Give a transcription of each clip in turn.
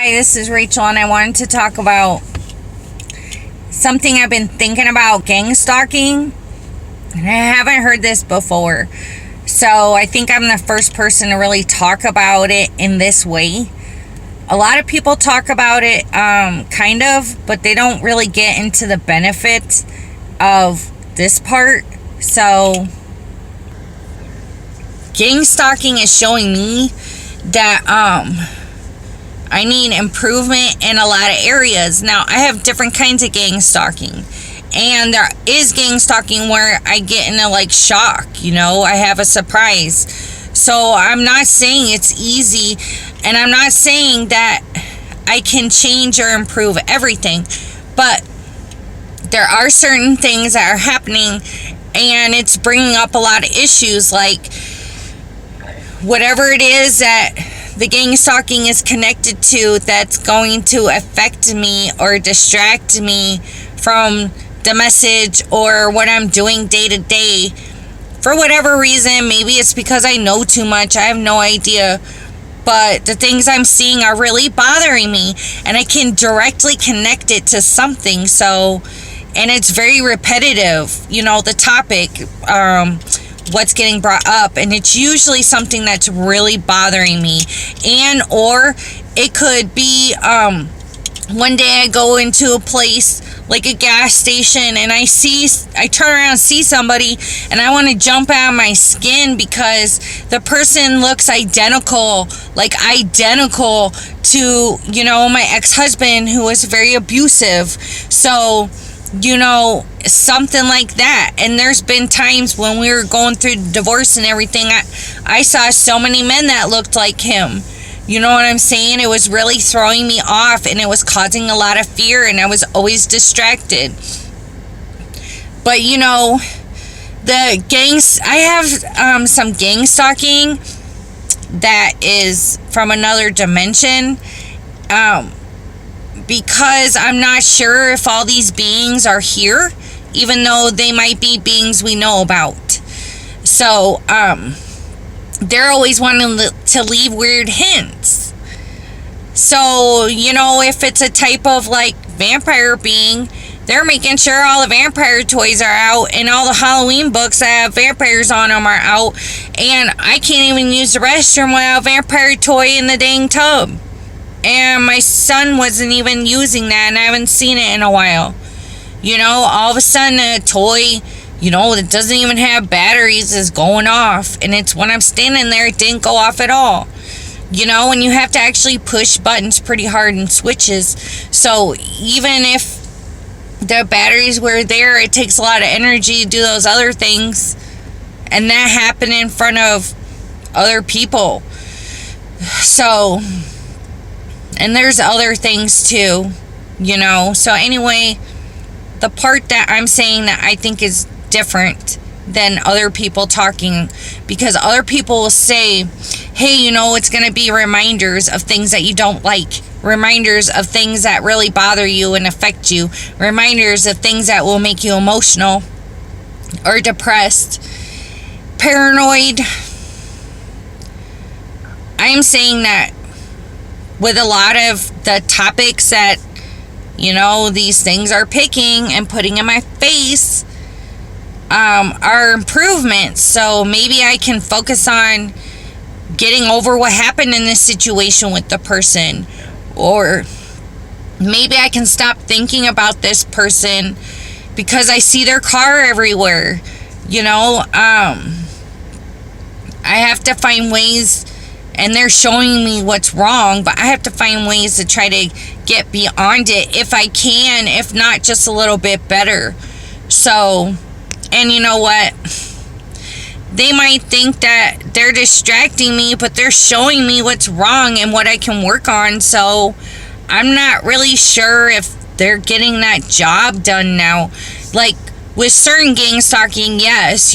Hi, this is Rachel, and I wanted to talk about something I've been thinking about, gang stalking. And I haven't heard this before, so I think I'm the first person to really talk about it in this way. A lot of people talk about it, kind of, but they don't really get into the benefits of this part. So, gang stalking is showing me that, I need improvement in a lot of areas. Now, I have different kinds of gang stalking. And there is gang stalking where I get into like shock, I have a surprise. So I'm not saying it's easy, and I'm not saying that I can change or improve everything, but there are certain things that are happening, and it's bringing up a lot of issues, like whatever it is that the gang stalking is connected to that's going to affect me or distract me from the message or what I'm doing day to day. For whatever reason, maybe it's because I know too much, I have no idea, but the things I'm seeing are really bothering me, and I can directly connect it to something. So, and it's very repetitive, the topic, what's getting brought up, and it's usually something that's really bothering me. And or it could be one day I go into a place like a gas station, and I turn around and see somebody, and I want to jump out of my skin because the person looks identical to my ex-husband, who was very abusive. So something like that. And there's been times when we were going through divorce and everything, I saw so many men that looked like him. You know what I'm saying? It was really throwing me off, and it was causing a lot of fear, and I was always distracted. But the gangs, I have some gang stalking that is from another dimension, because I'm not sure if all these beings are here, even though they might be beings we know about. So, they're always wanting to leave weird hints. So, if it's a type of like vampire being, they're making sure all the vampire toys are out, and all the Halloween books that have vampires on them are out, and I can't even use the restroom without a vampire toy in the dang tub. And my son wasn't even using that, and I haven't seen it in a while. All of a sudden a toy, that doesn't even have batteries is going off. And it's when I'm standing there, it didn't go off at all. And you have to actually push buttons pretty hard and switches. So even if the batteries were there, it takes a lot of energy to do those other things. And that happened in front of other people. So, and there's other things too, So anyway, the part that I'm saying that I think is different than other people talking, because other people will say, hey, it's going to be reminders of things that you don't like, reminders of things that really bother you and affect you, reminders of things that will make you emotional or depressed, paranoid. I'm saying that with a lot of the topics that these things are picking and putting in my face, are improvements. So maybe I can focus on getting over what happened in this situation with the person, or maybe I can stop thinking about this person because I see their car everywhere. I have to find ways, and they're showing me what's wrong, but I have to find ways to try to get beyond it if I can, if not just a little bit better. So, and you know what? They might think that they're distracting me, but they're showing me what's wrong and what I can work on. So I'm not really sure if they're getting that job done now. Like with certain gang stalking, yes.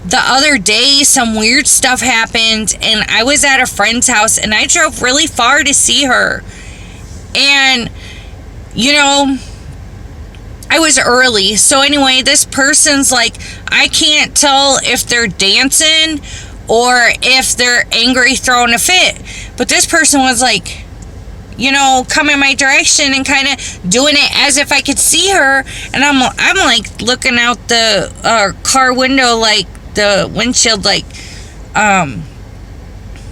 The other day, some weird stuff happened, and I was at a friend's house, and I drove really far to see her. And, I was early. So anyway, this person's like, I can't tell if they're dancing or if they're angry throwing a fit. But this person was like you know, coming my direction and kind of doing it as if I could see her. And I'm like looking out the car window, like the windshield, like,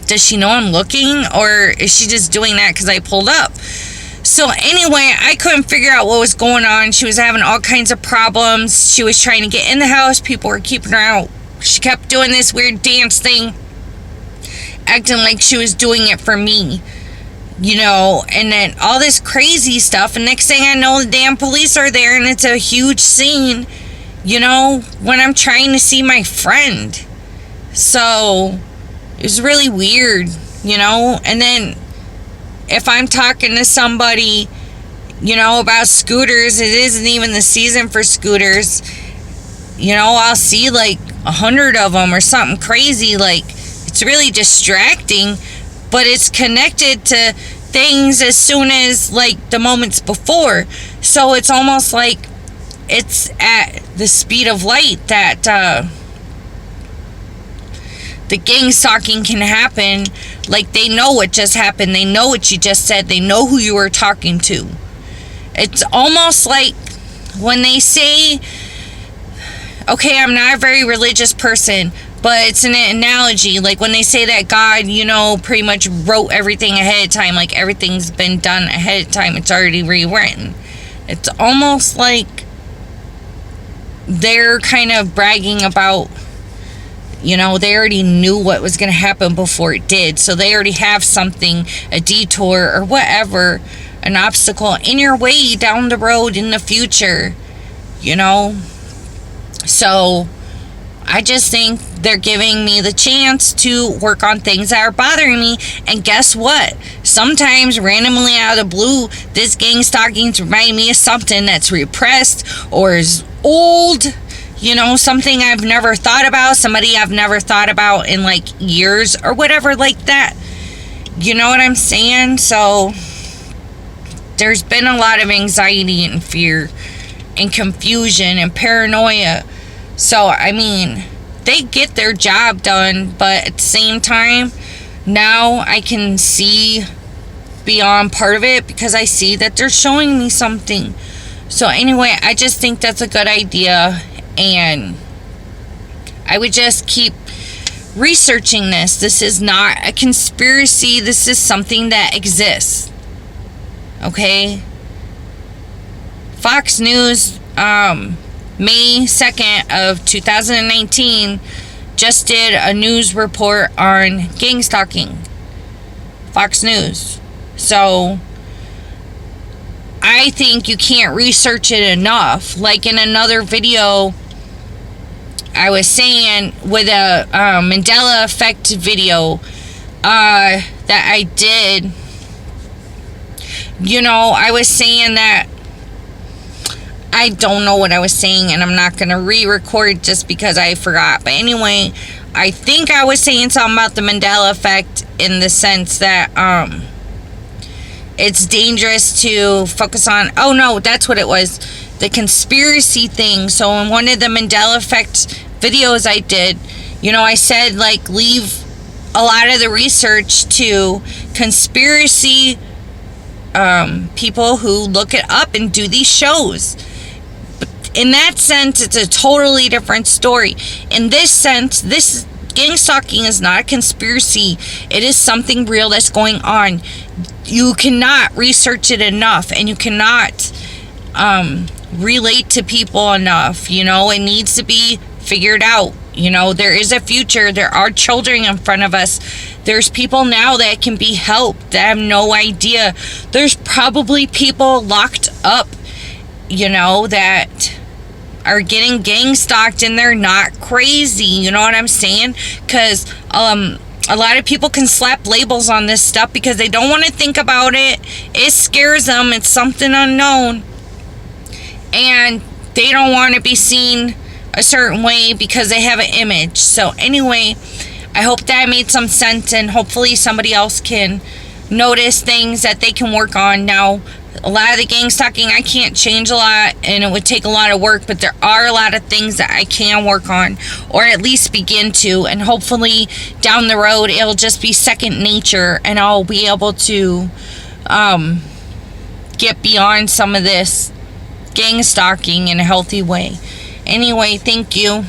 does she know I'm looking, or is she just doing that because I pulled up? So anyway, I couldn't figure out what was going on. She was having all kinds of problems. She was trying to get in the house. People were keeping her out. She kept doing this weird dance thing, acting like she was doing it for me, you know, and then all this crazy stuff. And next thing I know, the damn police are there, and it's a huge scene, you know, when I'm trying to see my friend. So it was really weird, you know. And then if I'm talking to somebody, you know, about scooters, it isn't even the season for scooters. You know, I'll see like 100 of them or something crazy. Like, it's really distracting, but it's connected to things as soon as like the moments before. So it's almost like it's at the speed of light that the gangstalking can happen. Like, they know what just happened. They know what you just said. They know who you were talking to. It's almost like when they say, okay, I'm not a very religious person, but it's an analogy. Like when they say that God, you know, pretty much wrote everything ahead of time. Like everything's been done ahead of time. It's already rewritten. It's almost like they're kind of bragging about, you know, they already knew what was going to happen before it did. So they already have something, a detour or whatever, an obstacle in your way down the road in the future, you know. So I just think they're giving me the chance to work on things that are bothering me. And guess what? Sometimes randomly out of the blue, this gangstalking's reminding me of something that's repressed or is old. You know, something I've never thought about, somebody I've never thought about in like years or whatever like that. You know what I'm saying? So there's been a lot of anxiety and fear and confusion and paranoia. So, I mean, they get their job done, but at the same time, now I can see beyond part of it because I see that they're showing me something. So anyway, I just think that's a good idea. And I would just keep researching this. This is not a conspiracy. This is something that exists. Okay? Fox News, May 2nd of 2019, just did a news report on gangstalking. Fox News. So I think you can't research it enough. Like in another video I was saying with a Mandela effect video that I did, you know, I was saying that I don't know what I was saying, and I'm not going to re-record just because I forgot. But anyway, I think I was saying something about the Mandela effect in the sense that it's dangerous to focus on, oh no, that's what it was, the conspiracy thing. So in one of the Mandela effect videos I did, you know, I said like leave a lot of the research to conspiracy people who look it up and do these shows. But in that sense, it's a totally different story. In this sense, this gangstalking is not a conspiracy. It is something real that's going on. You cannot research it enough, and you cannot relate to people enough. You know, it needs to be figured out. You know, there is a future. There are children in front of us. There's people now that can be helped that have no idea. There's probably people locked up, you know, that are getting gang stalked and they're not crazy. You know what I'm saying? Because a lot of people can slap labels on this stuff because they don't want to think about it. It scares them. It's something unknown. And they don't want to be seen a certain way because they have an image. So anyway, I hope that made some sense, and hopefully somebody else can notice things that they can work on. Now, a lot of the gang stalking I can't change a lot, and it would take a lot of work, but there are a lot of things that I can work on, or at least begin to, and hopefully down the road it'll just be second nature, and I'll be able to get beyond some of this gang stalking in a healthy way. Anyway, thank you.